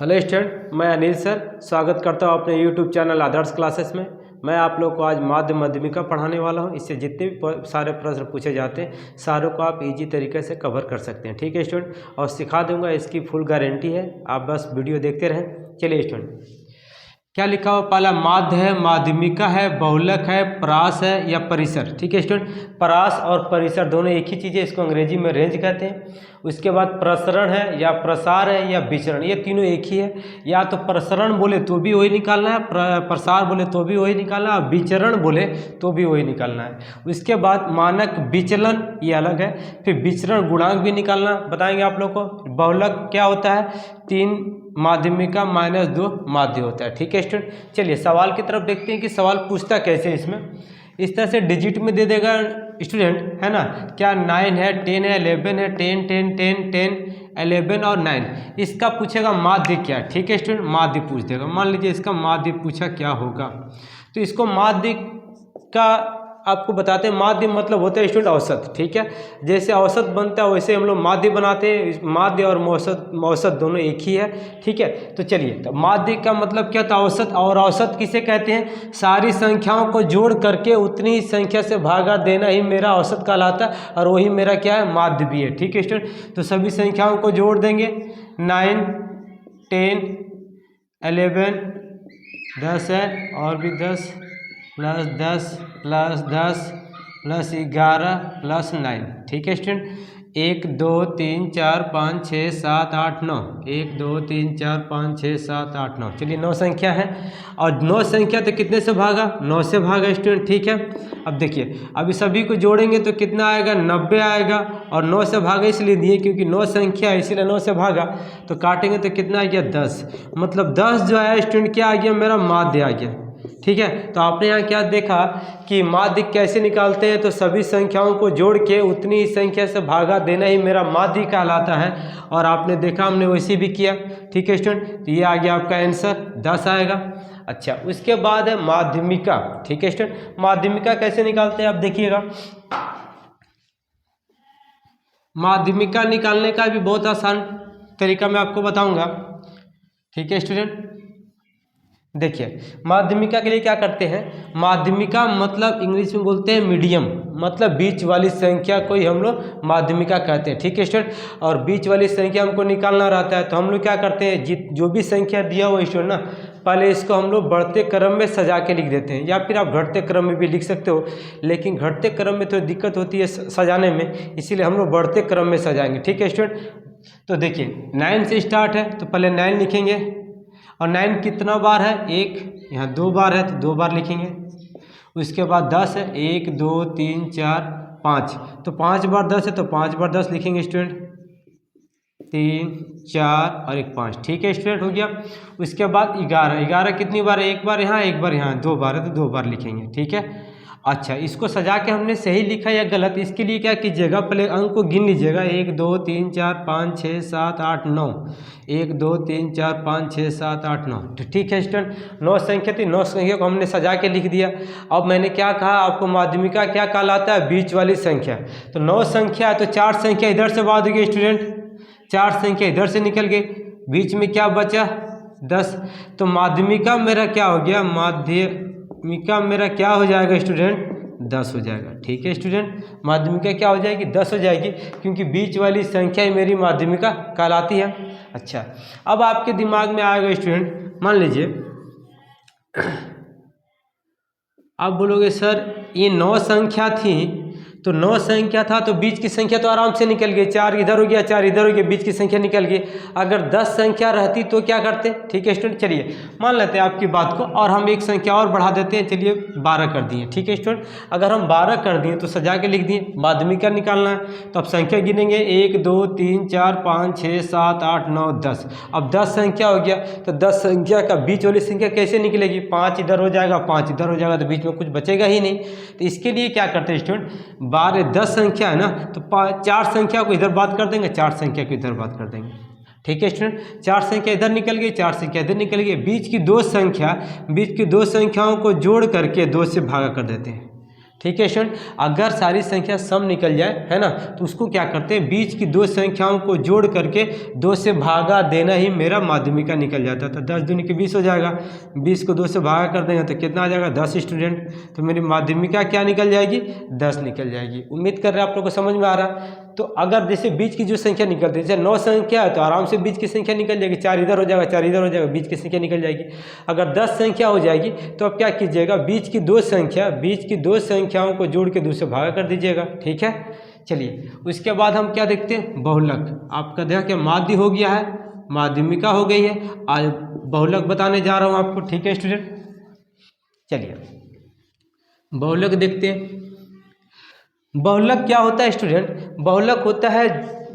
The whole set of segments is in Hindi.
हेलो स्टूडेंट, मैं अनिल सर स्वागत करता हूँ अपने यूट्यूब चैनल आदर्श क्लासेस में। मैं आप लोग को आज माध्य माध्यमिका पढ़ाने वाला हूँ। इससे जितने भी सारे प्रश्न पूछे जाते हैं सारों को आप इजी तरीके से कवर कर सकते हैं। ठीक है स्टूडेंट, और सिखा दूंगा, इसकी फुल गारंटी है। आप बस वीडियो देखते रहें। चलिए स्टूडेंट, क्या लिखा हुआ? पहला माध्य है, माध्यमिका है, बहुलक है, परास है या परिसर। ठीक है स्टूडेंट, परास और परिसर दोनों एक ही चीज़ है। इसको अंग्रेजी में रेंज कहते हैं। उसके बाद प्रसरण है या प्रसार है या विचरण, ये तीनों एक ही है। या तो प्रसरण बोले तो भी वही निकालना है, प्रसार बोले तो भी वही निकालना है, विचरण बोले तो भी वही निकालना है। उसके बाद मानक विचलन, ये अलग है। फिर विचरण गुणांक भी निकालना बताएंगे आप लोग को। बहुलक क्या होता है? 3 माध्यमिका -2 माध्य होता है। ठीक है स्टूडेंट, चलिए सवाल की तरफ देखते हैं कि सवाल पूछता कैसे है। इसमें इस तरह से डिजिट में दे देगा स्टूडेंट, है ना। क्या 9 है, 10 है, 11 है, 10 10 10 10 11 और 9। इसका पूछेगा माध्य क्या। ठीक है स्टूडेंट, माध्य पूछ देगा। मान लीजिए इसका माध्य पूछा, क्या होगा? तो इसको माध्य का आपको बताते हैं। माध्य मतलब होता है स्टूडेंट औसत। ठीक है, जैसे औसत बनता है वैसे हम लोग माध्य बनाते हैं। माध्य और औसत दोनों एक ही है। ठीक है, तो चलिए, तो माध्य का मतलब क्या था? औसत। और औसत किसे कहते हैं? सारी संख्याओं को जोड़ करके उतनी ही संख्या से भागा देना ही मेरा औसत कहलाता है, और वही मेरा क्या है? माध्य भी है। ठीक है स्टूडेंट, तो सभी संख्याओं को जोड़ देंगे। 9 10 11 10 है, और भी 10 प्लस 10 प्लस 10 प्लस 11 प्लस 9। ठीक है स्टूडेंट, 1 2 3 4 5 6 7 8 9, 1 2 3 4 5 6 7 8 9। चलिए 9 संख्या है, और 9 संख्या तो कितने से भागा? 9 से भागा स्टूडेंट। ठीक है, अब देखिए, अभी सभी को जोड़ेंगे तो कितना आएगा? 90 आएगा। और 9 से भागा इसलिए दिए क्योंकि 9 संख्या है, इसीलिए 9 से भागा। तो काटेंगे तो कितना आ गया? 10। मतलब 10 जो है स्टूडेंट क्या आ गया? मेरा माध्य आ गया। ठीक है, तो आपने यहाँ क्या देखा कि माध्य कैसे निकालते हैं? तो सभी संख्याओं को जोड़ के उतनी ही संख्या से भागा देना ही मेरा माध्य कहलाता है। और आपने देखा हमने वैसे भी किया। ठीक है स्टूडेंट, तो ये आ गया आपका आंसर, 10 आएगा। अच्छा, उसके बाद है माध्यमिका। ठीक है स्टूडेंट, माध्यमिका कैसे निकालते हैं आप देखिएगा। माध्यमिका निकालने का भी बहुत आसान तरीका मैं आपको बताऊंगा। ठीक है स्टूडेंट, देखिए, माध्यमिका के लिए क्या करते हैं? माध्यमिका मतलब इंग्लिश में बोलते हैं मीडियम, मतलब बीच वाली संख्या को ही हम लोग माध्यमिका कहते हैं। ठीक है स्टूडेंट, और बीच वाली संख्या हमको निकालना रहता है तो हम लोग क्या करते हैं? जो भी संख्या दिया हुआ स्टूडेंट ना, पहले इसको हम लोग बढ़ते क्रम में सजा के लिख देते हैं, या फिर आप घटते क्रम में भी लिख सकते हो। लेकिन घटते क्रम में थोड़ी दिक्कत होती है सजाने में, इसीलिए हम लोग बढ़ते क्रम में सजाएंगे। ठीक है स्टूडेंट, तो देखिए 9 से स्टार्ट है तो पहले 9 लिखेंगे। और 9 कितना बार है? 1, यहाँ 2 बार है तो 2 बार लिखेंगे। उसके बाद 10 है, 1 2 3 4 5, तो 5 बार 10 है तो 5 बार 10 लिखेंगे स्टूडेंट। 3 4 और 1 5। ठीक है स्टूडेंट, हो गया। उसके बाद 11 कितनी बार है? 1 बार यहाँ, 1 बार यहाँ, 2 बार है तो 2 बार लिखेंगे। ठीक है, अच्छा, इसको सजा के हमने सही लिखा या गलत, इसके लिए क्या कीजिएगा? पहले अंक को गिन लीजिएगा। 1 2 3 4 5 6 7 8 9, 1 2 3 4 5 6 7 8 9। तो ठीक है स्टूडेंट, 9 संख्या थी, 9 संख्या को हमने सजा के लिख दिया। अब मैंने क्या कहा आपको? माध्यमिका क्या कहलाता है? बीच वाली संख्या। तो 9 संख्या है तो 4 संख्या इधर से बाद गई स्टूडेंट, 4 संख्या इधर से निकल गई, बीच में क्या बचा? 10। तो माध्यमिका मेरा क्या हो गया? माध्यमिका मेरा क्या हो जाएगा स्टूडेंट? 10 हो जाएगा। ठीक है स्टूडेंट, माध्यमिका क्या हो जाएगी? 10 हो जाएगी, क्योंकि बीच वाली संख्या ही मेरी माध्यमिका कहलाती है। अच्छा, अब आपके दिमाग में आएगा स्टूडेंट, मान लीजिए आप बोलोगे सर ये 9 संख्या थी, तो 9 संख्या था तो बीच की संख्या तो आराम से निकल गई। 4 इधर हो गया, 4 इधर हो गया, बीच की संख्या निकल गई। अगर 10 संख्या रहती तो क्या करते? ठीक है स्टूडेंट, चलिए मान लेते हैं आपकी बात को, और हम एक संख्या और बढ़ा देते हैं। चलिए 12 कर दिए। ठीक है स्टूडेंट, अगर हम 12 कर दिए तो सजा के लिख दिए। माध्यमिका निकालना है तो अब संख्या गिनेंगे, 1 2 3 4 5 6 7 8 9 10। अब 10 संख्या हो गया, तो 10 संख्या का बीच वाली संख्या कैसे निकलेगी? 5 इधर हो जाएगा, 5 इधर हो जाएगा, तो बीच में कुछ बचेगा ही नहीं। तो इसके लिए क्या करते हैं स्टूडेंट? 10 संख्या है ना, तो 4 संख्या को इधर बात कर देंगे, 4 संख्या को इधर बात कर देंगे। ठीक है स्टूडेंट, 4 संख्या इधर निकल गई, 4 संख्या इधर निकल गई। बीच की दो संख्याओं को जोड़ करके 2 से भागा कर देते हैं। ठीक है स्टूडेंट। अगर सारी संख्या सम निकल जाए, है ना, तो उसको क्या करते हैं, बीच की दो संख्याओं को जोड़ करके 2 से भागा देना ही मेरा माध्यमिका निकल जाता है। तो 10 दूनी के 20 हो जाएगा, 20 को 2 से भागा कर देंगे तो कितना आ जाएगा 10 स्टूडेंट। तो मेरी माध्यमिका क्या निकल जाएगी, 10 निकल जाएगी। उम्मीद कर रहे हैं आप लोग को समझ में आ रहा है। तो अगर जैसे बीच की जो संख्या निकलती है, जैसे 9 संख्या है तो आराम से बीच की संख्या निकल जाएगी, 4 इधर हो जाएगा, 4 इधर हो जाएगा, बीच की संख्या निकल जाएगी। अगर 10 संख्या हो जाएगी तो अब क्या कीजिएगा, बीच की दो संख्याओं को जोड़ के 2 से भागा कर दीजिएगा। ठीक है, चलिए उसके बाद हम क्या देखते हैं, बहुलक। आपका देखा क्या माध्य हो गया है, माध्यमिका हो गई है, आज बहुलक बताने जा रहा हूँ आपको। ठीक है स्टूडेंट, चलिए बहुलक देखते हैं। बहुलक क्या होता है स्टूडेंट, बहुलक होता है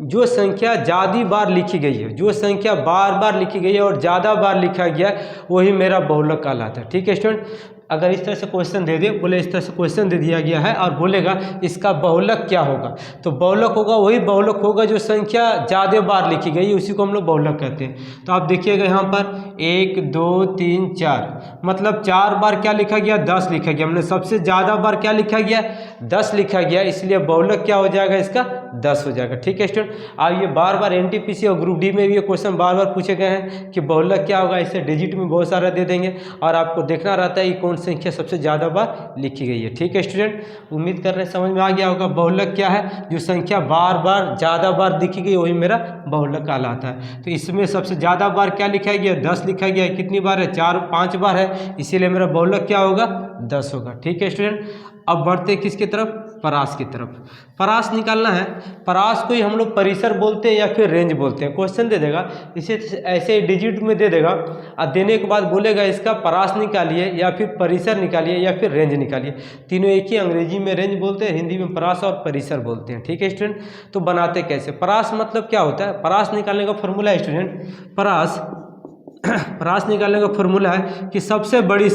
जो संख्या ज़्यादा बार लिखी गई है, जो संख्या बार बार लिखी गई है और ज़्यादा बार लिखा गया वही मेरा बहुलक कहलाता है। ठीक है स्टूडेंट, अगर इस तरह से क्वेश्चन दे दे, बोले इस तरह से क्वेश्चन दे दिया गया है और बोलेगा इसका बहुलक क्या होगा, तो बहुलक होगा वही बहुलक होगा जो संख्या ज़्यादा बार लिखी गई है, उसी को हम लोग बहुलक कहते हैं। तो आप देखिएगा यहाँ पर 1 2 3 4, मतलब 4 बार क्या लिखा गया, 10 लिखा गया। हमने सबसे ज़्यादा बार क्या लिखा गया, 10 लिखा गया, इसलिए बहुलक क्या हो जाएगा, इसका 10 हो जाएगा। ठीक है स्टूडेंट, अब ये बार बार एनटीपीसी और ग्रुप डी में भी ये क्वेश्चन बार बार पूछे गए हैं कि बहुलक क्या होगा, इससे डिजिट में बहुत सारा दे देंगे और आपको देखना रहता है कि कौन संख्या सबसे ज़्यादा बार लिखी गई है। ठीक है स्टूडेंट, उम्मीद कर रहे हैं समझ में आ गया होगा। बहुलक क्या है, जो संख्या बार बार ज़्यादा बार लिखी गई वही मेरा बहुलक कहलाता है। तो इसमें सबसे ज़्यादा बार क्या लिखा गया, 10 लिखा गया है। कितनी बार है, 5 बार है, इसीलिए मेरा बहुलक क्या होगा, 10 होगा। ठीक है स्टूडेंट, अब बढ़ते किसकी तरफ, परास की तरफ। परास निकालना है, परास को ही हम लोग परिसर बोलते हैं या फिर रेंज बोलते हैं। क्वेश्चन दे देगा इसे ऐसे डिजिट में दे देगा और देने के बाद बोलेगा इसका परास निकालिए या फिर परिसर निकालिए या फिर रेंज निकालिए। तीनों एक ही, अंग्रेजी में रेंज बोलते हैं, हिंदी में परास और परिसर बोलते हैं। ठीक है स्टूडेंट, तो बनाते कैसे, परास मतलब क्या होता है, परास निकालने का फॉर्मूला है स्टूडेंट, परास निकालने का फॉर्मूला है कि सबसे बड़ी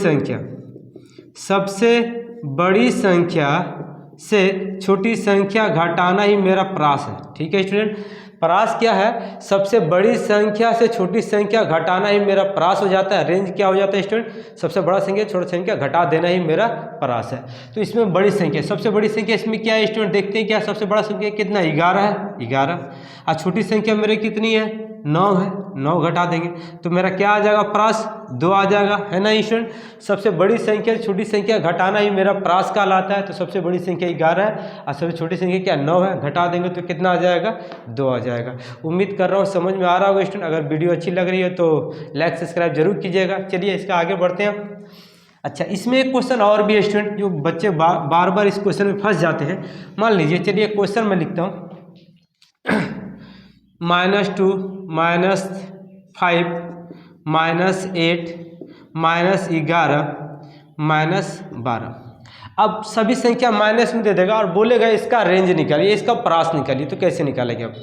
संख्या से छोटी संख्या घटाना ही मेरा परास है। ठीक है स्टूडेंट, परास क्या है, सबसे बड़ी संख्या से छोटी संख्या घटाना ही मेरा परास हो जाता है। रेंज क्या हो जाता है स्टूडेंट, सबसे बड़ा संख्या छोटी संख्या घटा देना ही मेरा परास है। तो इसमें बड़ी संख्या, सबसे बड़ी संख्या इसमें क्या है स्टूडेंट, देखते हैं क्या सबसे बड़ा संख्या कितना, 11 है, 11। और छोटी संख्या मेरे कितनी है, 9 है, 9 घटा देंगे तो मेरा क्या आ जाएगा, परास 2 आ जाएगा, है ना स्टूडेंट। सबसे बड़ी संख्या छोटी संख्या घटाना ही मेरा परास कहलाता है। तो सबसे बड़ी संख्या 11 है और सबसे छोटी संख्या क्या, 9 है, घटा देंगे तो कितना आ जाएगा, 2 आ जाएगा। उम्मीद कर रहा हूँ समझ में आ रहा होगा स्टूडेंट। अगर वीडियो अच्छी लग रही है तो लाइक सब्सक्राइब जरूर कीजिएगा। चलिए इसका आगे बढ़ते हैं। अच्छा, इसमें एक क्वेश्चन और भी है स्टूडेंट, जो बच्चे बार बार इस क्वेश्चन में फंस जाते हैं। मान लीजिए, चलिए क्वेश्चन में लिखता हूँ, -2 -5 -8 -11 -12। अब सभी संख्या माइनस में दे देगा और बोलेगा इसका रेंज निकालिए, इसका परास निकालिए। तो कैसे निकालेंगे अब,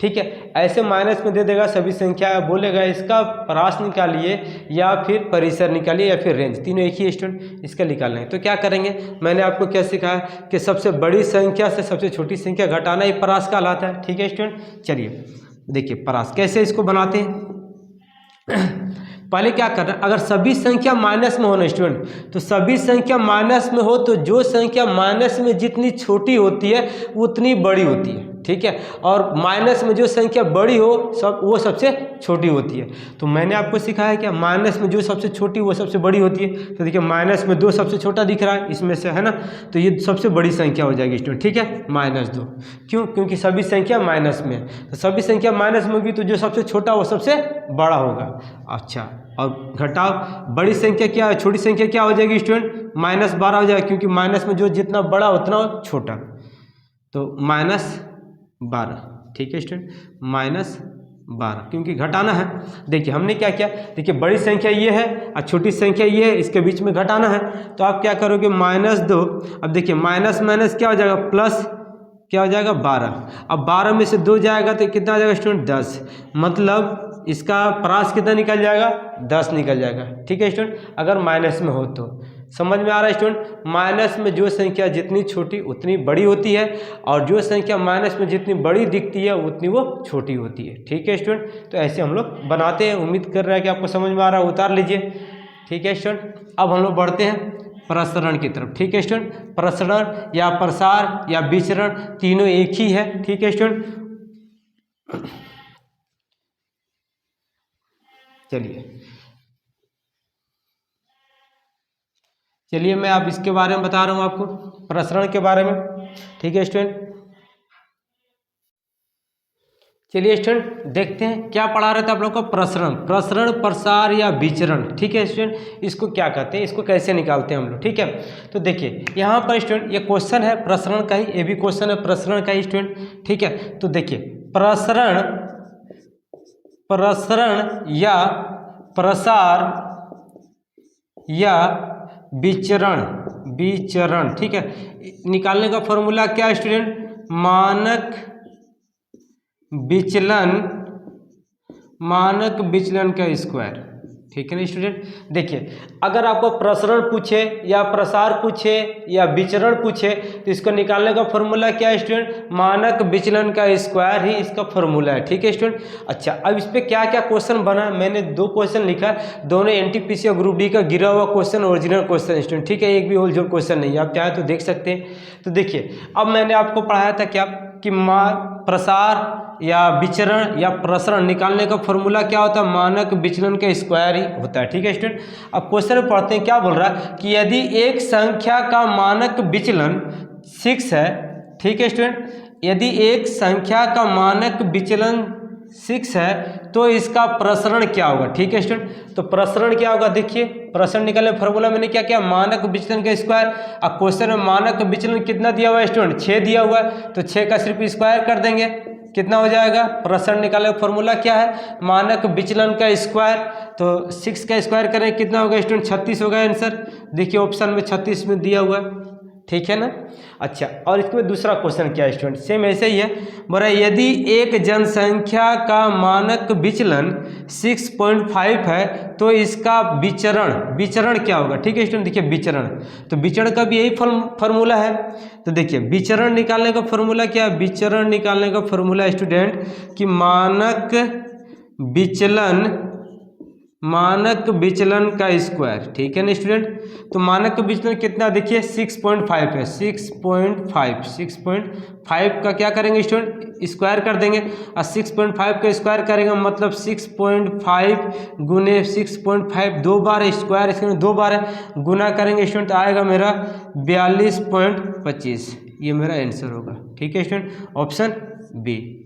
ठीक है, ऐसे माइनस में दे देगा सभी संख्या, बोलेगा इसका परास निकालिए या फिर परिसर निकालिए या फिर रेंज, तीनों एक ही स्टूडेंट, इसका निकालना है। तो क्या करेंगे, मैंने आपको क्या सिखाया कि सबसे बड़ी संख्या से सबसे छोटी संख्या घटाना ही परास कहलाता है। ठीक है स्टूडेंट, चलिए देखिए परास कैसे इसको बनाते हैं। पहले क्या करना, अगर सभी संख्या माइनस में हो ना स्टूडेंट, तो सभी संख्या माइनस में हो तो जो संख्या माइनस में जितनी छोटी होती है उतनी बड़ी होती है। ठीक है, और माइनस में जो संख्या बड़ी हो वो सबसे छोटी होती है। तो मैंने आपको सिखाया क्या, माइनस में जो सबसे छोटी वो सबसे बड़ी होती है। तो देखिए माइनस में 2 सबसे छोटा दिख रहा है इसमें से, है ना, तो ये सबसे बड़ी संख्या हो जाएगी स्टूडेंट। ठीक है, -2, क्यों, क्योंकि सभी संख्या माइनस में है, तो सभी संख्या माइनस में होगी तो जो सबसे छोटा वो सबसे बड़ा होगा। अच्छा, और घटाओ, बड़ी संख्या क्या है, छोटी संख्या क्या हो जाएगी स्टूडेंट, -12 हो जाएगा, क्योंकि माइनस में जो जितना बड़ा उतना छोटा, तो -12। ठीक है स्टूडेंट, -12, क्योंकि घटाना है। देखिए हमने क्या किया, देखिए बड़ी संख्या ये है और छोटी संख्या ये है, इसके बीच में घटाना है। तो आप क्या करोगे, -2, अब देखिए माइनस माइनस क्या हो जाएगा, प्लस क्या हो जाएगा, 12। अब 12 में से 2 जाएगा तो कितना आ जाएगा स्टूडेंट, 10, मतलब इसका परास कितना निकल जाएगा, 10 निकल जाएगा। ठीक है स्टूडेंट, अगर माइनस में हो तो समझ में आ रहा है स्टूडेंट। माइनस में जो संख्या जितनी छोटी उतनी बड़ी होती है और जो संख्या माइनस में जितनी बड़ी दिखती है उतनी वो छोटी होती है। ठीक है स्टूडेंट, तो ऐसे हम लोग बनाते हैं। उम्मीद कर रहे हैं कि आपको समझ में आ रहा है, उतार लीजिए। ठीक है स्टूडेंट, अब हम लोग बढ़ते हैं प्रसरण की तरफ। ठीक है स्टूडेंट, प्रसरण या प्रसार या विचरण तीनों एक ही है। ठीक है स्टूडेंट, चलिए मैं अब इसके बारे में बता रहा हूँ आपको, प्रसरण के बारे में। ठीक है स्टूडेंट, चलिए स्टूडेंट देखते हैं क्या पढ़ा रहे थे आप लोग को। प्रसरण, प्रसरण, प्रसार या विचरण। ठीक है स्टूडेंट, इसको क्या कहते हैं, इसको कैसे निकालते हैं हम लोग। ठीक है, तो देखिए यहाँ पर स्टूडेंट ये क्वेश्चन है प्रसरण का ही, ये भी क्वेश्चन है प्रसरण का ही स्टूडेंट। ठीक है, तो देखिए प्रसरण, प्रसरण या प्रसार या विचरण, विचरण। ठीक है, निकालने का फॉर्मूला क्या है स्टूडेंट, मानक विचलन, मानक विचलन का स्क्वायर। ठीक है ना स्टूडेंट, देखिए अगर आपको प्रसरण पूछे या प्रसार पूछे या विचरण पूछे तो इसको निकालने का फॉर्मूला क्या है स्टूडेंट, मानक विचलन का स्क्वायर ही इसका फॉर्मूला है। ठीक है स्टूडेंट, अच्छा अब इस पे क्या क्या क्वेश्चन बना, मैंने 2 क्वेश्चन लिखा, दोनों एनटीपीसी और ग्रुप डी का गिरा हुआ क्वेश्चन, ओरिजिनल क्वेश्चन स्टूडेंट। ठीक है, एक भी होल जोड़ क्वेश्चन नहीं है, आप चाहे तो देख सकते हैं। तो देखिए अब मैंने आपको पढ़ाया था क्या कि प्रसार या विचरण या प्रसरण निकालने का फॉर्मूला क्या होता है, मानक विचलन का स्क्वायर ही होता है। ठीक है स्टूडेंट, अब क्वेश्चन में पढ़ते हैं क्या बोल रहा है कि यदि एक संख्या का मानक विचलन 6 है। ठीक है स्टूडेंट, यदि एक संख्या का मानक विचलन 6 है तो इसका प्रसरण क्या होगा। ठीक है स्टूडेंट, तो प्रसरण क्या होगा, देखिए प्रसरण निकालने फॉर्मूला मैंने क्या किया, मानक विचलन का स्क्वायर। अब क्वेश्चन में मानक विचलन कितना दिया हुआ है स्टूडेंट, 6 दिया हुआ है, तो 6 का सिर्फ स्क्वायर कर देंगे, कितना हो जाएगा, प्रसरण निकालने का फॉर्मूला क्या है, मानक विचलन का स्क्वायर। तो 6 का स्क्वायर करें कितना होगा स्टूडेंट, 36 होगा आंसर। देखिए ऑप्शन में 36 में दिया हुआ है। ठीक है ना, अच्छा और इसमें दूसरा क्वेश्चन क्या है स्टूडेंट, सेम ऐसे ही है, बोला यदि एक जनसंख्या का मानक विचलन 6.5 है तो इसका विचरण, विचरण क्या होगा। ठीक है स्टूडेंट, देखिए विचरण, तो विचरण का भी यही फॉर्मूला है। तो देखिए विचरण निकालने का फॉर्मूला क्या है, विचरण निकालने का फॉर्मूला स्टूडेंट कि मानक विचलन, मानक विचलन का स्क्वायर। ठीक है ना स्टूडेंट, तो मानक विचलन कितना, देखिए 6.5 है, 6.5 का क्या करेंगे स्टूडेंट, स्क्वायर कर देंगे, और 6.5 का स्क्वायर करेंगे मतलब 6.5 गुने 6.5 2 बार स्क्वायर, इसमें 2 बार है, गुना करेंगे स्टूडेंट, आएगा मेरा 42.25, ये मेरा आंसर होगा। ठीक है स्टूडेंट, ऑप्शन बी।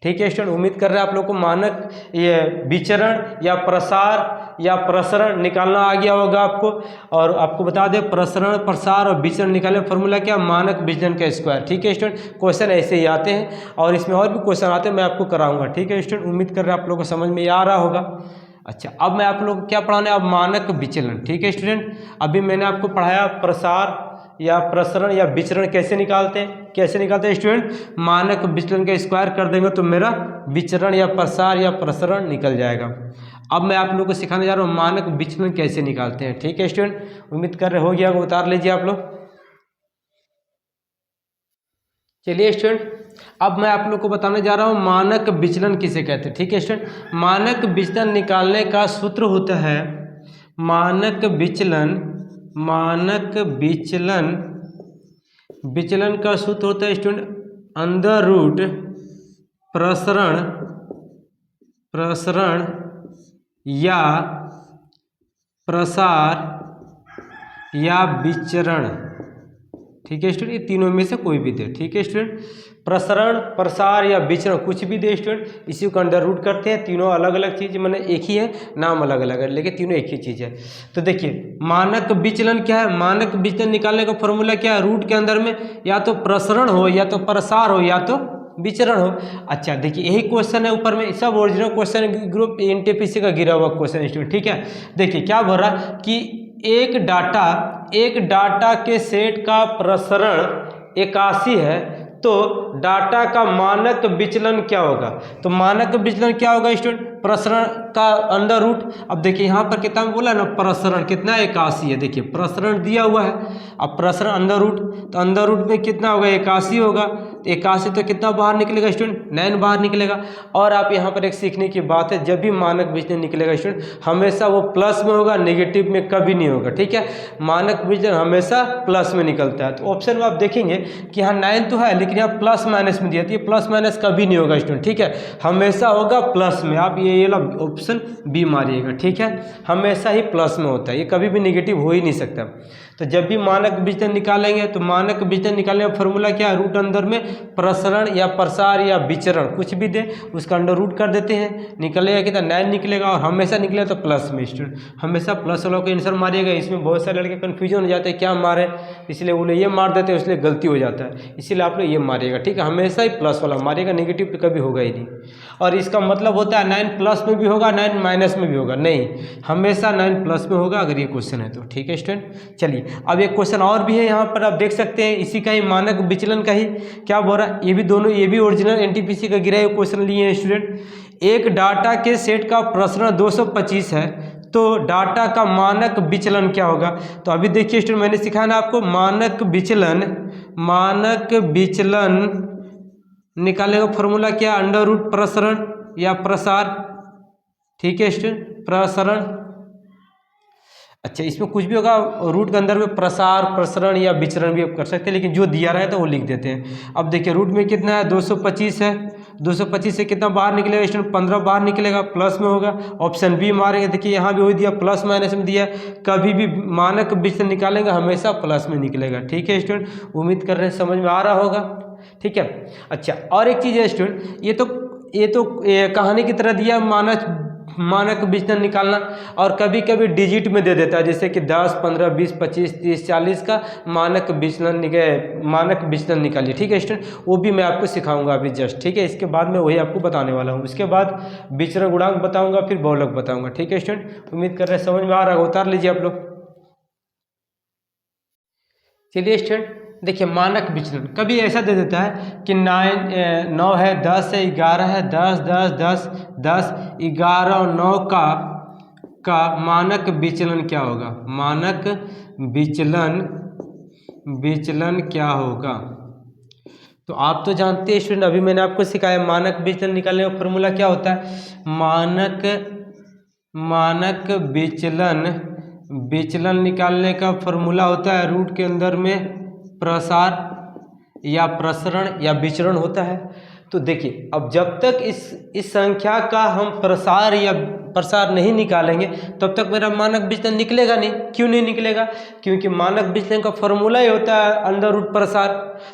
ठीक है स्टूडेंट, उम्मीद कर रहे हैं आप लोग को मानक ये विचरण या प्रसार या प्रसरण निकालना आ गया होगा आपको। और आपको बता दें प्रसरण, प्रसार और विचरण निकालने फॉर्मूला क्या, मानक विचलन का स्क्वायर। ठीक है स्टूडेंट, क्वेश्चन ऐसे ही आते हैं और इसमें और भी क्वेश्चन आते हैं, मैं आपको कराऊंगा। ठीक है स्टूडेंट, उम्मीद कर रहे हैं आप लोग को समझ में आ रहा होगा। अच्छा अब मैं आप लोग को क्या पढ़ाने, अब मानक विचलन। ठीक है स्टूडेंट, अभी मैंने आपको पढ़ाया प्रसार या प्रसरण या विचरण कैसे निकालते हैं, कैसे निकालते हैं स्टूडेंट, मानक विचलन का स्क्वायर कर देंगे तो मेरा विचरण या प्रसार या प्रसरण निकल जाएगा। अब मैं आप लोग को सिखाने जा रहा हूँ मानक विचलन कैसे निकालते हैं। ठीक है स्टूडेंट, उम्मीद कर रहे हो गया, उतार लीजिए आप लोग। चलिए स्टूडेंट, अब मैं आप लोग को बताने जा रहा हूँ मानक विचलन किसे कहते हैं। ठीक है स्टूडेंट, मानक विचलन निकालने का सूत्र होता है, मानक विचलन, मानक विचलन, विचलन का सूत्र होता है स्टूडेंट अंडर रूट प्रसरण, प्रसरण या प्रसार या विचरण। ठीक है स्टूडेंट, ये तीनों में से कोई भी दे। ठीक है स्टूडेंट, प्रसरण, प्रसार या विचरण कुछ भी दे स्टूडेंट, इसी को अंडर रूट करते हैं। तीनों अलग अलग चीज़, मैंने एक ही है, नाम अलग अलग है, लेकिन तीनों एक ही चीज़ है। तो देखिए मानक विचलन क्या है, मानक विचलन निकालने का फॉर्मूला क्या है, रूट के अंदर में या तो प्रसरण हो या तो प्रसार हो या तो विचरण हो। अच्छा देखिए यही क्वेश्चन है ऊपर में, सब ओरिजिनल क्वेश्चन ग्रुप एनटीपीसी का गिरा हुआ क्वेश्चन स्टूडेंट। ठीक है, देखिए क्या बोल रहा है कि एक डाटा के सेट का प्रसरण 81 है तो डाटा का मानक विचलन क्या होगा। तो मानक विचलन क्या होगा स्टूडेंट, प्रसरण का अंडर रूट। अब देखिए यहाँ पर कितना बोला ना, प्रसरण कितना 81 है, देखिए प्रसरण दिया हुआ है, अब प्रसरण अंडर रूट, तो अंडर रूट में कितना होगा 81 होगा, 81 तो कितना बाहर निकलेगा स्टूडेंट, 9 बाहर निकलेगा। और आप यहाँ पर एक सीखने की बात है, जब भी मानक विचलन निकलेगा स्टूडेंट हमेशा वो प्लस में होगा, नेगेटिव में कभी नहीं होगा, ठीक है। मानक विचलन हमेशा प्लस में निकलता है। तो ऑप्शन में आप देखेंगे कि यहाँ 9 तो है लेकिन यहाँ प्लस माइनस में दिया, तो ये प्लस माइनस कभी नहीं होगा स्टूडेंट, ठीक है, हमेशा होगा प्लस में। आप ये ऑप्शन बी मारिएगा, ठीक है, हमेशा ही प्लस में होता है, ये कभी भी नेगेटिव हो ही नहीं सकता। तो जब भी मानक विचलन निकालेंगे तो मानक विचलन निकालने का फॉर्मूला क्या है, रूट अंदर में प्रसरण या प्रसार या विचरण कुछ भी दे उसका अंडर रूट कर देते हैं, निकलेगा कितना 9 निकलेगा। और हमेशा निकलेगा तो प्लस में स्टूडेंट, हमेशा प्लस वाला को आंसर मारिएगा। इसमें बहुत सारे लड़के कन्फ्यूजन हो जाते हैं क्या मारे, इसलिए वो ये मार देते हैं, इसलिए गलती हो जाता है, इसीलिए आप लोग ये मारिएगा, ठीक है, हमेशा ही प्लस वाला मारिएगा, नेगेटिव तो कभी होगा ही नहीं। और इसका मतलब होता है 9 प्लस में भी होगा 9 माइनस में भी होगा, नहीं, हमेशा 9 प्लस में होगा अगर ये क्वेश्चन है तो, ठीक है स्टूडेंट। चलिए अब एक क्वेश्चन और भी है यहाँ पर, आप देख सकते हैं इसी का ही मानक विचलन का ही क्या बोल रहा है, ये भी दोनों, ये भी ओरिजिनल एनटीपीसी का गिरा हुआ क्वेश्चन लिए हैं स्टूडेंट। एक डाटा के सेट का प्रसरण 225 है तो डाटा का मानक विचलन क्या होगा। तो अभी देखिए स्टूडेंट मैंने सिखाया ना आपको, मानक विचलन निकालने का फॉर्मूला क्या, अंडर रूट प्रसरण या प्रसार, ठीक है स्टूडेंट, प्रसरण। अच्छा इसमें कुछ भी होगा, रूट के अंदर में प्रसार प्रसरण या विचरण भी आप कर सकते हैं, लेकिन जो दिया रहा है तो वो लिख देते हैं। अब देखिए रूट में कितना है 225 है, 225 से कितना बाहर निकलेगा स्टूडेंट, 15 बाहर निकलेगा, प्लस में होगा। ऑप्शन बी मारेंगे, देखिए यहाँ भी वही दिया प्लस माइनस में दिया, कभी भी मानक विचलन निकालेंगे हमेशा प्लस में निकलेगा, ठीक है स्टूडेंट। उम्मीद कर रहे हैं समझ में आ रहा होगा, ठीक है। अच्छा और एक चीज़ है स्टूडेंट, ये तो कहानी की तरह दिया मानक विचलन निकालना, और कभी कभी डिजिट में दे देता है, जैसे कि 10, 15, 20, 25, 30, 40 का मानक विचलन निकालिए, ठीक है स्टूडेंट, वो भी मैं आपको सिखाऊंगा अभी जस्ट, ठीक है। इसके बाद मैं वही आपको बताने वाला हूँ, उसके बाद विचरण गुणांक बताऊंगा, फिर बहुलक बताऊंगा, ठीक है स्टूडेंट। उम्मीद कर रहे हैं समझ में आ रहा है, उतार लीजिए आप लोग। चलिए स्टूडेंट देखिए मानक विचलन कभी ऐसा दे देता है कि 9 है, 10 है, 11 है, 10, 10, 10, 10, 11 और 9 का मानक विचलन क्या होगा, मानक विचलन क्या होगा। तो आप तो जानते हैं स्टूडेंट, अभी मैंने आपको सिखाया मानक विचलन निकालने का फॉर्मूला क्या होता है, मानक विचलन निकालने का फॉर्मूला होता है रूट के अंदर में प्रसार या प्रसरण या विचरण होता है। तो देखिए अब जब तक इस संख्या का हम प्रसार या प्रसार नहीं निकालेंगे तब तक मेरा मानक विचलन निकलेगा नहीं। क्यों नहीं निकलेगा, क्योंकि मानक विचलन का फॉर्मूला ही होता है अंडर रूट प्रसार।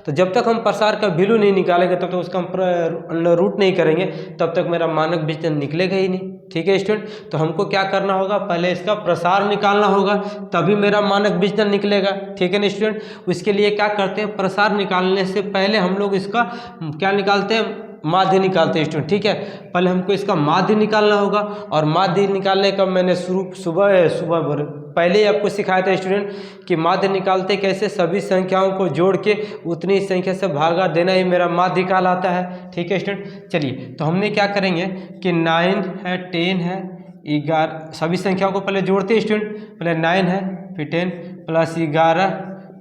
तो जब तक हम प्रसार का वैल्यू नहीं निकालेंगे तब तक उसका हम अंडर रूट नहीं करेंगे तब तक मेरा मानक विचलन निकलेगा ही नहीं, ठीक है स्टूडेंट। तो हमको क्या करना होगा, पहले इसका प्रसार निकालना होगा तभी मेरा मानक विचलन निकलेगा, ठीक है ना स्टूडेंट। उसके लिए क्या करते हैं, प्रसार निकालने से पहले हम लोग इसका क्या निकालते हैं, माध्य निकालते हैं स्टूडेंट, ठीक है। पहले हमको इसका माध्य निकालना होगा, और माध्य निकालने का मैंने सुबह पहले ही आपको सिखाया था स्टूडेंट कि माध्य निकालते कैसे, सभी संख्याओं को जोड़ के उतनी संख्या से भागा देना ही मेरा माध्य निकालाता है, ठीक है स्टूडेंट। चलिए तो हमने क्या करेंगे कि 9 है, 10 है, 11, सभी संख्याओं को पहले जोड़ते हैं स्टूडेंट। पहले 9 है, फिर 10 plus 11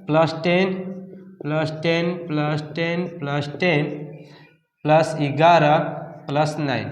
plus 10 plus 10 plus 10 plus 10 plus 11 plus 9,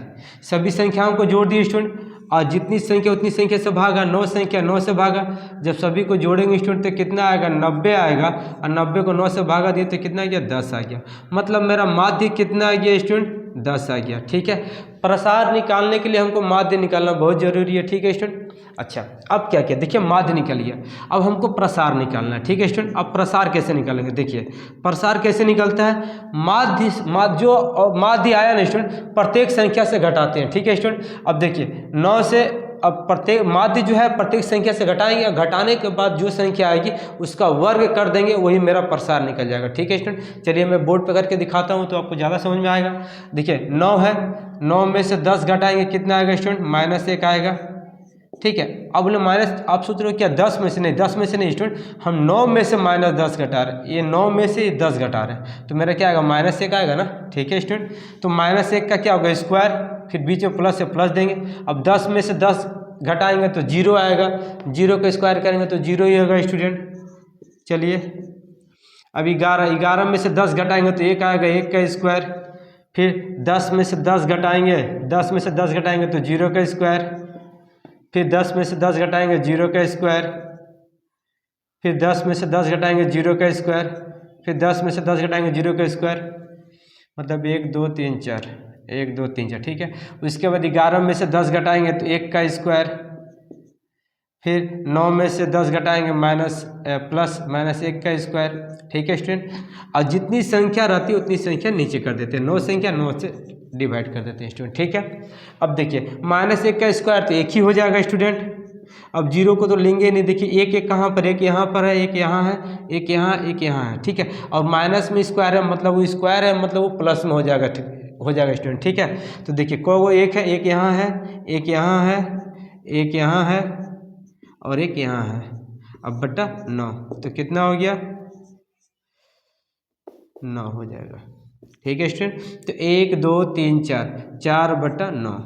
सभी संख्याओं को जोड़ दिए स्टूडेंट, और जितनी संख्या उतनी संख्या से भागा, 9 संख्या 9 से भागा। जब सभी को जोड़ेंगे स्टूडेंट तो कितना आएगा, 90 आएगा, और 90 को 9 से भागा दिए तो कितना आ गया, 10 आ गया। मतलब मेरा माध्य कितना आ गया स्टूडेंट, 10 आ गया, ठीक है। प्रसार निकालने के लिए हमको माध्य निकालना बहुत जरूरी है, ठीक है स्टूडेंट। अच्छा अब क्या किया, देखिए माध्य निकल गया, अब हमको प्रसार निकालना है, ठीक है स्टूडेंट। अब प्रसार कैसे निकालेंगे, देखिए प्रसार कैसे निकलता है, माध्य आया ना स्टूडेंट, प्रत्येक संख्या से घटाते हैं, ठीक है स्टूडेंट। अब देखिए 9 से अब प्रत्येक माध्य जो है प्रत्येक संख्या से घटाएंगे, घटाने के बाद जो संख्या आएगी उसका वर्ग कर देंगे, वही मेरा प्रसार निकल जाएगा, ठीक है स्टूडेंट। चलिए मैं बोर्ड पे करके दिखाता हूँ तो आपको ज़्यादा समझ में आएगा। देखिए 9 है, 9 में से 10 घटाएंगे कितना आएगा स्टूडेंट, -1 आएगा, ठीक है। अब बोले माइनस, आप सोच रहे हो क्या 10 में से नहीं, 10 में से नहीं स्टूडेंट, हम 9 में से -10 घटा रहे हैं, ये 9 में से 10 घटा रहे हैं, तो मेरा क्या आएगा, -1 आएगा ना, ठीक है स्टूडेंट। तो -1 का क्या होगा, स्क्वायर, फिर बीच में प्लस से प्लस देंगे। अब 10 में से 10 घटाएंगे तो 0 आएगा, 0 का स्क्वायर करेंगे तो 0 ही होगा स्टूडेंट। चलिए अब 11 में से 10 घटाएंगे तो 1 आएगा, 1 का स्क्वायर। फिर 10 में से 10 घटाएंगे, 10 में से 10 घटाएंगे तो 0 का स्क्वायर। फिर 10 में से 10 घटाएंगे 0 का स्क्वायर। फिर 10 में से 10 घटाएंगे 0 का स्क्वायर। फिर 10 में से 10 घटाएंगे 0 का स्क्वायर, मतलब 1 2 3 4, 1 2 3 4, ठीक है। उसके बाद 11 में से 10 घटाएंगे तो 1 का स्क्वायर। फिर 9 में से 10 घटाएंगे प्लस माइनस 1 का स्क्वायर, ठीक है स्टूडेंट। और जितनी संख्या रहती है उतनी संख्या नीचे कर देते हैं, 9 संख्या 9 से डिवाइड कर देते हैं स्टूडेंट, ठीक है। अब देखिए -1 का स्क्वायर तो 1 ही हो जाएगा स्टूडेंट। अब 0 को तो लेंगे नहीं, देखिए एक कहाँ पर, एक यहाँ पर है, एक यहाँ है, एक यहाँ, एक यहाँ है, ठीक है। और माइनस में स्क्वायर है मतलब वो स्क्वायर है, मतलब वो प्लस में हो जाएगा, हो जाएगा स्टूडेंट, ठीक है। तो देखिए वो एक है, एक यहाँ है, एक यहाँ है, एक यहाँ है और एक यहाँ है। अब बटा 9 तो कितना हो गया, 9 हो जाएगा, ठीक है स्टूडेंट। तो 1 2 3 4, 4 बटा 9,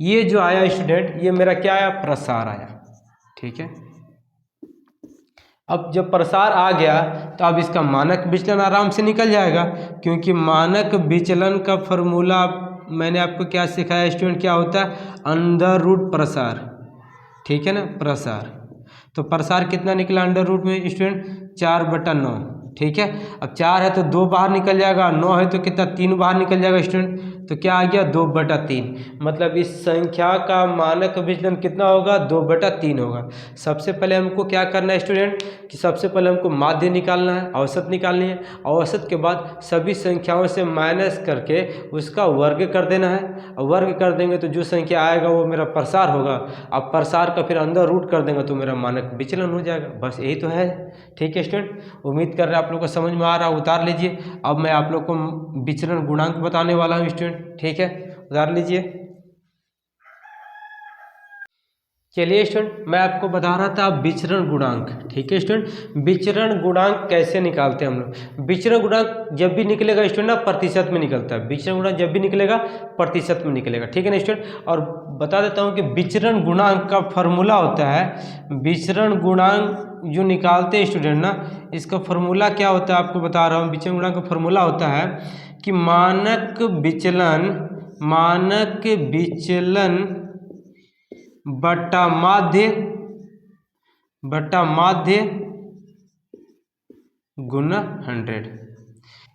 ये जो आया स्टूडेंट ये मेरा क्या आया, प्रसार आया, ठीक है। अब जब प्रसार आ गया तो अब इसका मानक विचलन आराम से निकल जाएगा, क्योंकि मानक विचलन का फॉर्मूला मैंने आपको क्या सिखाया स्टूडेंट, क्या होता है, अंडर रूट प्रसार, ठीक है ना, प्रसार। तो प्रसार कितना निकला अंडर रूट में स्टूडेंट, 4 बटा 9, ठीक है। अब 4 है तो 2 बाहर निकल जाएगा, 9 है तो कितना, 3 बाहर निकल जाएगा स्टूडेंट। तो क्या आ गया, 2 बटा 3, मतलब इस संख्या का मानक विचलन कितना होगा, 2 बटा 3 होगा। सबसे पहले हमको क्या करना है स्टूडेंट, कि सबसे पहले हमको माध्य निकालना है, औसत निकालनी है। औसत के बाद सभी संख्याओं से माइनस करके उसका वर्ग कर देना है, और वर्ग कर देंगे तो जो संख्या आएगा वो मेरा प्रसार होगा। अब प्रसार का फिर अंदर रूट कर देंगे तो मेरा मानक विचलन हो जाएगा, बस यही तो है, ठीक है स्टूडेंट। उम्मीद कर रहे हैं आप लोग को समझ में आ रहा है, उतार लीजिए। अब मैं आप लोग को विचलन गुणांक बताने वाला हूँ स्टूडेंट, ठीक है, उतार लीजिए। चलिए स्टूडेंट, मैं आपको बता रहा था विचरण गुणांक, ठीक है स्टूडेंट। विचरण गुणांक कैसे निकालते हैं हम लोग, विचरण गुणांक जब भी निकलेगा स्टूडेंट ना प्रतिशत में निकलता है, विचरण गुणांक जब भी निकलेगा प्रतिशत में निकलेगा, ठीक है ना स्टूडेंट। और बता देता हूँ कि विचरण गुणांक का फॉर्मूला होता है, विचरण गुणांक जो निकालते हैं स्टूडेंट ना, इसका फॉर्मूला क्या होता है आपको बता रहा हूँ। विचरण गुणांक का फॉर्मूला होता है कि मानक विचलन बटा माध्य गुना 100,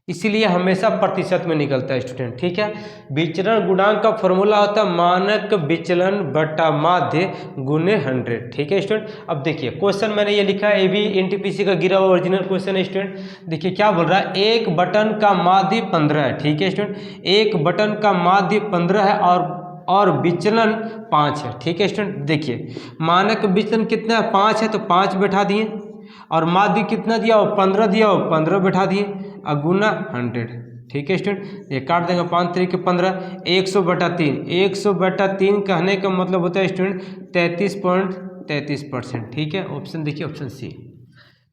इसीलिए हमेशा प्रतिशत में निकलता है स्टूडेंट, ठीक है। विचरण गुणांक का फॉर्मूला होता है मानक विचलन बटा माध्य गुने 100, ठीक है स्टूडेंट। अब देखिए क्वेश्चन मैंने ये लिखा है, ये भी एनटीपीसी का गिरा हुआ ओरिजिनल क्वेश्चन है स्टूडेंट। देखिए क्या बोल रहा है, एक बटन का माध्य 15 है, ठीक है स्टूडेंट। एक बटन का माध्य 15 है और विचलन 5 है, ठीक है स्टूडेंट। देखिए मानक विचलन कितना है, 5 है तो 5 बैठा दिए, और माध्य कितना दिया हो, 15 दिया हो, 15 बैठा दिए, और गुना 100, ठीक है स्टूडेंट। ये काट देंगे, 5 3 15, 100 बटा 3, 100 बटा 3 कहने का मतलब होता है स्टूडेंट 33.33%, ठीक है। ऑप्शन देखिए, ऑप्शन सी।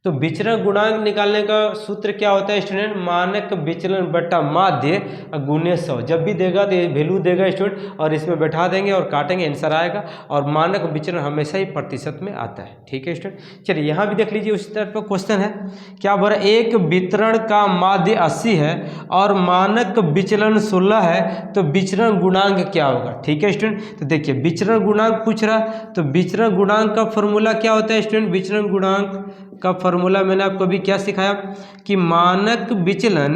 तो विचरण गुणांक निकालने का सूत्र क्या होता है स्टूडेंट, मानक विचलन बटा माध्य गुने 100। जब भी देगा तो ये वैल्यू देगा स्टूडेंट, और इसमें बैठा देंगे और काटेंगे, आंसर आएगा। और मानक विचलन हमेशा ही प्रतिशत में आता है, ठीक है स्टूडेंट। चलिए यहाँ भी देख लीजिए, उसी तरह पर क्वेश्चन है, क्या बोल रहा है, एक वितरण का माध्य 80 है और मानक विचलन 16 है, तो विचरण गुणांक क्या होगा, ठीक है स्टूडेंट। तो देखिए विचरण गुणांक पूछ रहा, तो विचरण गुणांक का फॉर्मूला क्या होता है स्टूडेंट, विचरण गुणांक का फॉर्मूला मैंने आपको अभी क्या सिखाया कि मानक विचलन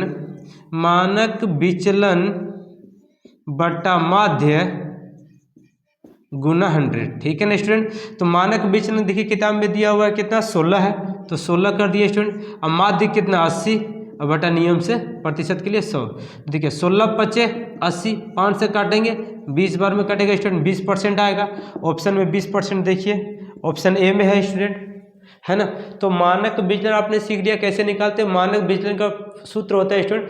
बटा माध्य गुना 100, ठीक है ना स्टूडेंट। तो मानक विचलन देखिए किताब में दिया हुआ है कितना, 16 है, तो 16 कर दिए स्टूडेंट। अब माध्य कितना 80, और बटा नियम से प्रतिशत के लिए 100। देखिए 16 पचे 80, 5 से काटेंगे, 20 बार में कटेगा स्टूडेंट, 20% आएगा। ऑप्शन में 20% देखिए, ऑप्शन ए में है स्टूडेंट, है ना। तो मानक विचलन आपने सीख लिया कैसे निकालते हैं। मानक विचलन का सूत्र होता है स्टूडेंट,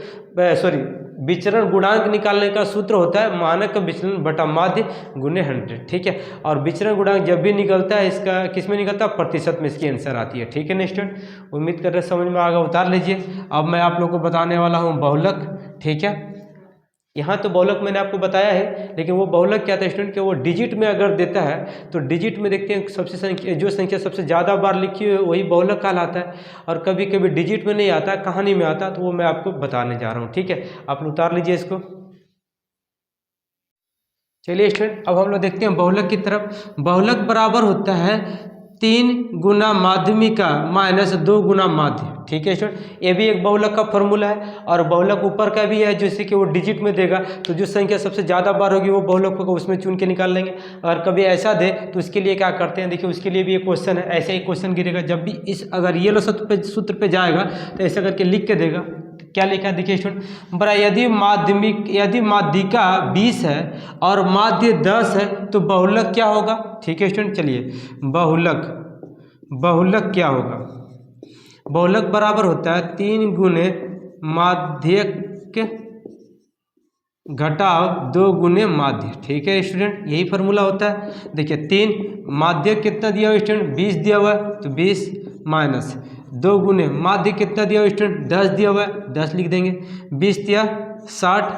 विचरण गुणांक निकालने का सूत्र होता है मानक विचलन बटा माध्य गुने 100, ठीक है। और विचरण गुणांक जब भी निकलता है इसका किस में निकलता है, प्रतिशत में इसकी आंसर आती है, ठीक है ना स्टूडेंट। उम्मीद कर रहे समझ में आ गया, उतार लीजिए। अब मैं आप लोग को बताने वाला हूँ बहुलक, ठीक है। यहाँ तो बहुलक मैंने आपको बताया है, लेकिन वो बहुलक क्या था स्टूडेंट कि वो डिजिट में अगर देता है तो डिजिट में देखते हैं सबसे जो संख्या सबसे ज़्यादा बार लिखी हुई वही बहुलक कहलाता है, और कभी कभी डिजिट में नहीं आता, कहानी में आता, तो वो मैं आपको बताने जा रहा हूँ। ठीक है, आप लोग उतार लीजिए इसको। चलिए स्टूडेंट, अब हम लोग देखते हैं बहुलक की तरफ। बहुलक बराबर होता है 3 गुना माध्यमिका माइनस 2 गुना माध्य। ठीक है स्टूडेंट, ये भी एक बहुलक का फॉर्मूला है, और बहुलक ऊपर का भी है, जैसे कि वो डिजिट में देगा तो जो संख्या सबसे ज़्यादा बार होगी वो बहुलक को उसमें चुन के निकाल लेंगे। अगर कभी ऐसा दे तो उसके लिए क्या करते हैं, देखिए उसके लिए भी एक क्वेश्चन है, ऐसे ही क्वेश्चन गिरेगा, जब भी इस अगर ये लो सूत्र पे जाएगा तो ऐसा करके लिख के देगा। क्या लिखा है देखिए स्टूडेंट, बड़ा यदि माध्यिका 20 है और माध्य 10 है तो बहुलक क्या होगा। ठीक है स्टूडेंट, चलिए बहुलक क्या होगा। बहुलक बराबर होता है 3 गुने माध्यक घटाव 2 गुने माध्य। ठीक है स्टूडेंट, यही फार्मूला होता है। देखिए 3 माध्यक कितना दिया हुआ स्टूडेंट, 20 दिया हुआ है, तो 20 माइनस 2 गुने माध्य कितना दिया हुआ स्टूडेंट, 10 दिया हुआ है, 10 लिख देंगे। 20 दिया 60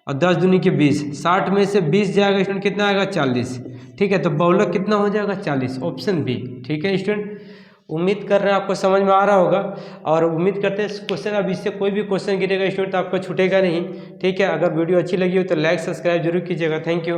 और 10 दूनी के 20, 60 में से 20 जाएगा स्टूडेंट, कितना आएगा 40। ठीक है, तो बहुलक कितना हो जाएगा 40, ऑप्शन बी। ठीक है स्टूडेंट, उम्मीद कर रहे हैं आपको समझ में आ रहा होगा, और उम्मीद करते हैं क्वेश्चन, अब इससे कोई भी क्वेश्चन गिरेगा स्टूडेंट तो आपको छूटेगा नहीं। ठीक है, अगर वीडियो अच्छी लगी हो तो लाइक सब्सक्राइब जरूर कीजिएगा। Thank you.